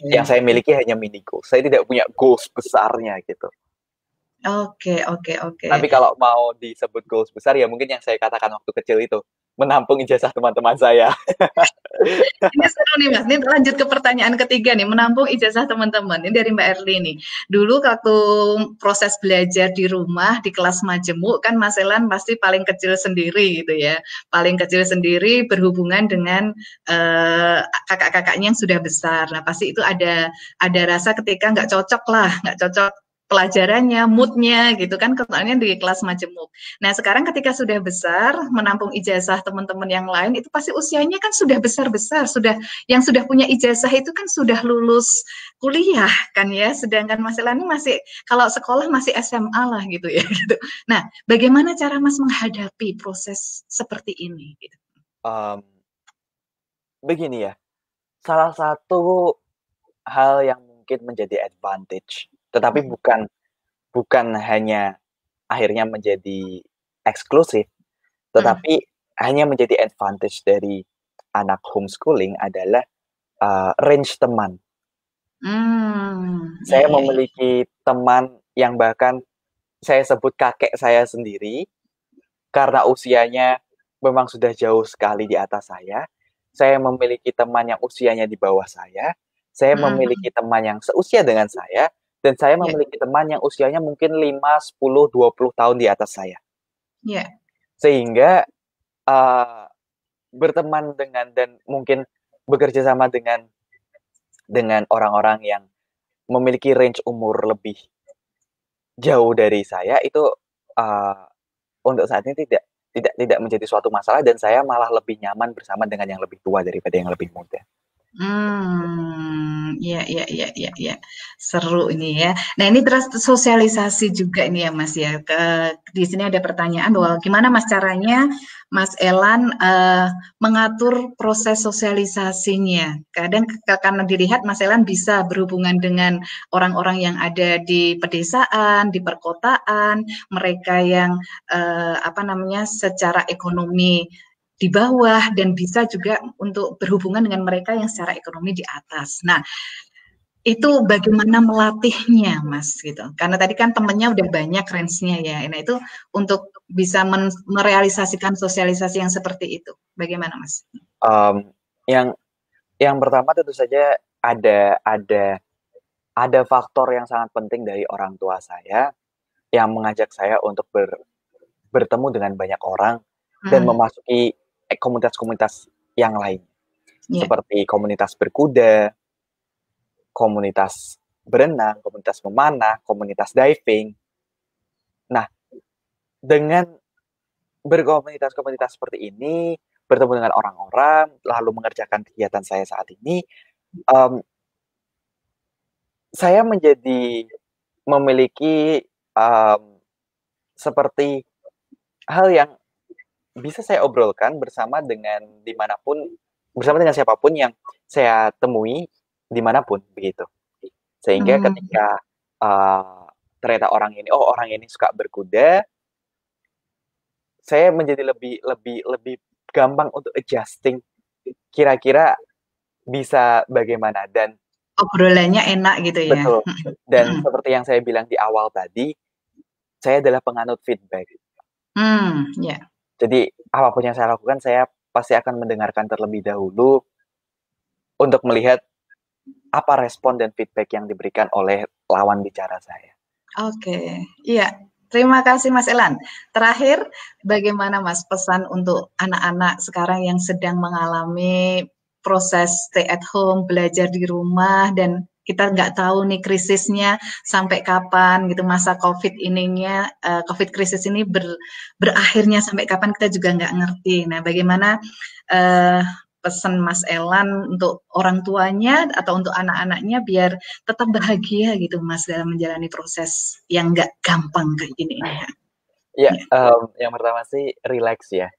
Yang saya miliki hanya mini goals. Saya tidak punya goals besarnya gitu. Oke. Tapi kalau mau disebut goals besar, ya mungkin yang saya katakan waktu kecil itu, menampung ijazah teman-teman saya. Ini seru nih Mas, ini lanjut ke pertanyaan ketiga nih, menampung ijazah teman-teman. Ini dari Mbak Erli nih. Dulu waktu proses belajar di rumah, di kelas majemuk, kan Mas Elan pasti paling kecil sendiri gitu ya. Paling kecil sendiri berhubungan dengan kakak-kakaknya yang sudah besar. Nah pasti itu ada rasa ketika nggak cocok pelajarannya, moodnya gitu kan, soalnya di kelas majemuk. Nah sekarang ketika sudah besar, menampung ijazah teman-teman yang lain, itu pasti usianya kan sudah besar-besar, yang sudah punya ijazah itu kan sudah lulus kuliah kan ya, sedangkan Mas Elan ini masih, kalau sekolah masih SMA lah gitu ya. Gitu. Nah bagaimana cara Mas menghadapi proses seperti ini? Gitu? Begini ya, salah satu hal yang mungkin menjadi advantage, tetapi bukan hanya akhirnya menjadi eksklusif, tetapi hanya menjadi advantage dari anak homeschooling adalah range teman. Saya memiliki teman yang bahkan saya sebut kakek saya sendiri, karena usianya memang sudah jauh sekali di atas saya. Saya memiliki teman yang usianya di bawah saya memiliki teman yang seusia dengan saya, dan saya memiliki teman yang usianya mungkin 5, 10, 20 tahun di atas saya. Sehingga berteman dengan dan mungkin bekerja sama dengan orang-orang yang memiliki range umur lebih jauh dari saya itu untuk saat ini tidak menjadi suatu masalah, dan saya malah lebih nyaman bersama dengan yang lebih tua daripada yang lebih muda. Iya. Seru ini ya. Nah ini terus sosialisasi juga ini ya Mas ya. Di sini ada pertanyaan bahwa gimana Mas caranya Mas Elan mengatur proses sosialisasinya. Kadang karena dilihat Mas Elan bisa berhubungan dengan orang-orang yang ada di pedesaan, di perkotaan, mereka yang secara ekonomi di bawah, dan bisa juga untuk berhubungan dengan mereka yang secara ekonomi di atas. Nah, itu bagaimana melatihnya, Mas? Gitu. Karena tadi kan temennya udah banyak range-nya ya. Nah, itu untuk bisa merealisasikan sosialisasi yang seperti itu. Bagaimana, Mas? Yang pertama tentu saja ada faktor yang sangat penting dari orang tua saya yang mengajak saya untuk bertemu dengan banyak orang dan memasuki komunitas-komunitas yang lain, seperti komunitas berkuda, komunitas berenang, komunitas memanah, komunitas diving. Nah, dengan berkomunitas-komunitas seperti ini, bertemu dengan orang-orang, lalu mengerjakan kegiatan saya saat ini, saya memiliki seperti hal yang bisa saya obrolkan bersama dengan siapapun yang saya temui dimanapun begitu. Sehingga ketika ternyata orang ini suka berkuda, saya menjadi lebih gampang untuk adjusting. Kira-kira bisa bagaimana, dan obrolannya enak gitu ya. Betul. Dan seperti yang saya bilang di awal tadi, saya adalah penganut feedback. Ya. Jadi apapun yang saya lakukan, saya pasti akan mendengarkan terlebih dahulu untuk melihat apa respon dan feedback yang diberikan oleh lawan bicara saya. Oke, iya. Terima kasih Mas Elan. Terakhir, bagaimana Mas pesan untuk anak-anak sekarang yang sedang mengalami proses stay at home, belajar di rumah, dan kita nggak tahu nih krisisnya sampai kapan gitu, masa COVID ininya, COVID krisis ini berakhirnya sampai kapan kita juga nggak ngerti. Nah, bagaimana pesan Mas Elan untuk orang tuanya atau untuk anak-anaknya biar tetap bahagia gitu Mas dalam menjalani proses yang nggak gampang kayak gini ini ya? Yang pertama sih relax ya.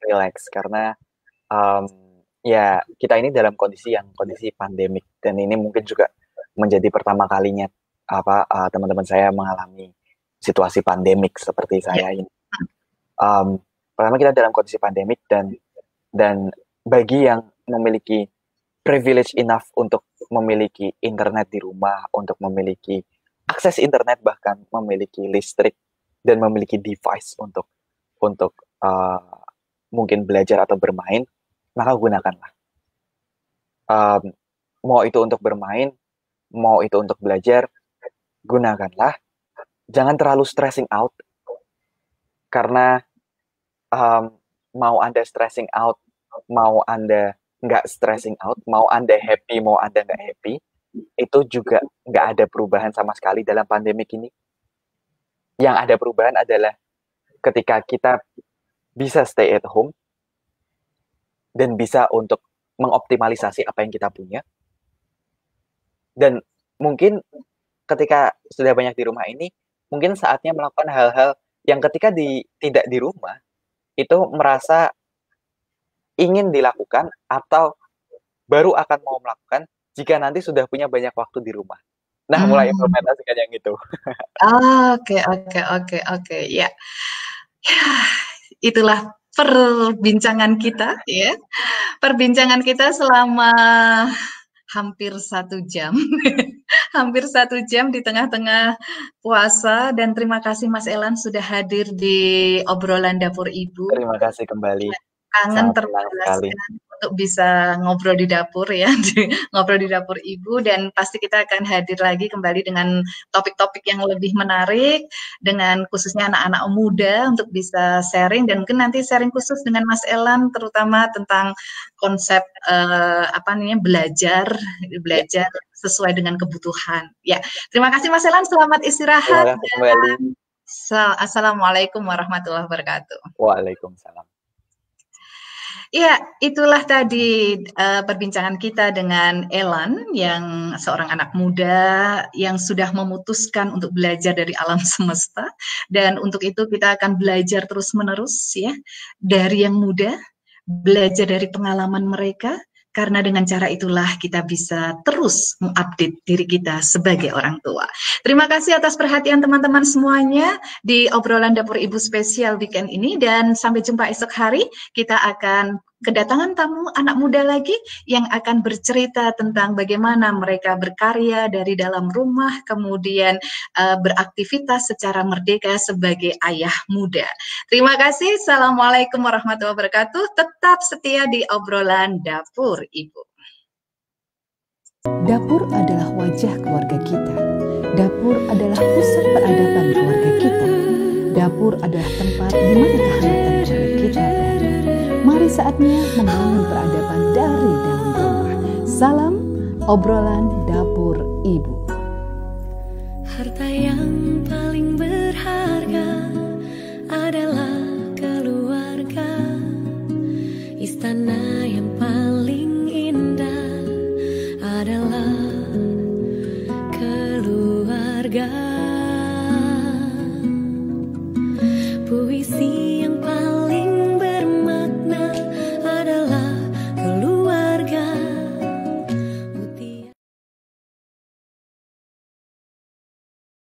Relax karena ya kita ini dalam kondisi pandemik, dan ini mungkin juga menjadi pertama kalinya teman-teman saya mengalami situasi pandemik seperti saya ini. Pertama kita dalam kondisi pandemik, dan bagi yang memiliki privilege enough untuk memiliki internet di rumah, untuk memiliki akses internet, bahkan memiliki listrik dan memiliki device untuk mungkin belajar atau bermain, maka gunakanlah. Mau itu untuk bermain, mau itu untuk belajar, gunakanlah. Jangan terlalu stressing out, karena mau Anda stressing out, mau Anda nggak stressing out, mau Anda happy, mau Anda nggak happy, itu juga nggak ada perubahan sama sekali dalam pandemik ini. Yang ada perubahan adalah ketika kita bisa stay at home dan bisa untuk mengoptimalisasi apa yang kita punya. Dan mungkin ketika sudah banyak di rumah ini, mungkin saatnya melakukan hal-hal yang ketika tidak di rumah, itu merasa ingin dilakukan atau baru akan mau melakukan jika nanti sudah punya banyak waktu di rumah. Nah, mulai implementasikan yang itu. Oke. Ya. Itulah perbincangan kita ya. Perbincangan kita selama hampir 1 jam. Hampir 1 jam di tengah-tengah puasa, dan terima kasih Mas Elan sudah hadir di obrolan dapur Ibu. Terima kasih kembali. Kangen terbalaskan untuk bisa ngobrol di dapur ya, ngobrol di dapur Ibu, dan pasti kita akan hadir lagi kembali dengan topik-topik yang lebih menarik, dengan khususnya anak-anak muda untuk bisa sharing, dan mungkin nanti sharing khusus dengan Mas Elan terutama tentang konsep belajar sesuai dengan kebutuhan. Ya, terima kasih Mas Elan, selamat istirahat. Terima kasih kembali. Assalamualaikum warahmatullahi wabarakatuh. Waalaikumsalam. Ya, itulah tadi perbincangan kita dengan Elan, yang seorang anak muda yang sudah memutuskan untuk belajar dari alam semesta, dan untuk itu kita akan belajar terus-menerus ya, dari yang muda, belajar dari pengalaman mereka, karena dengan cara itulah kita bisa terus mengupdate diri kita sebagai orang tua. Terima kasih atas perhatian teman-teman semuanya di obrolan dapur Ibu spesial weekend ini, dan sampai jumpa esok hari. Kita akan kedatangan tamu anak muda lagi yang akan bercerita tentang bagaimana mereka berkarya dari dalam rumah, kemudian beraktivitas secara merdeka sebagai ayah muda. Terima kasih. Assalamualaikum warahmatullahi wabarakatuh. Tetap setia di obrolan dapur Ibu. Dapur adalah wajah keluarga kita. Dapur adalah pusat peradaban keluarga kita. Dapur adalah tempat di mana kehangatan keluarga kita berada. Mari saatnya membangun peradaban dari dalam rumah. Salam obrolan dapur Ibu. Harta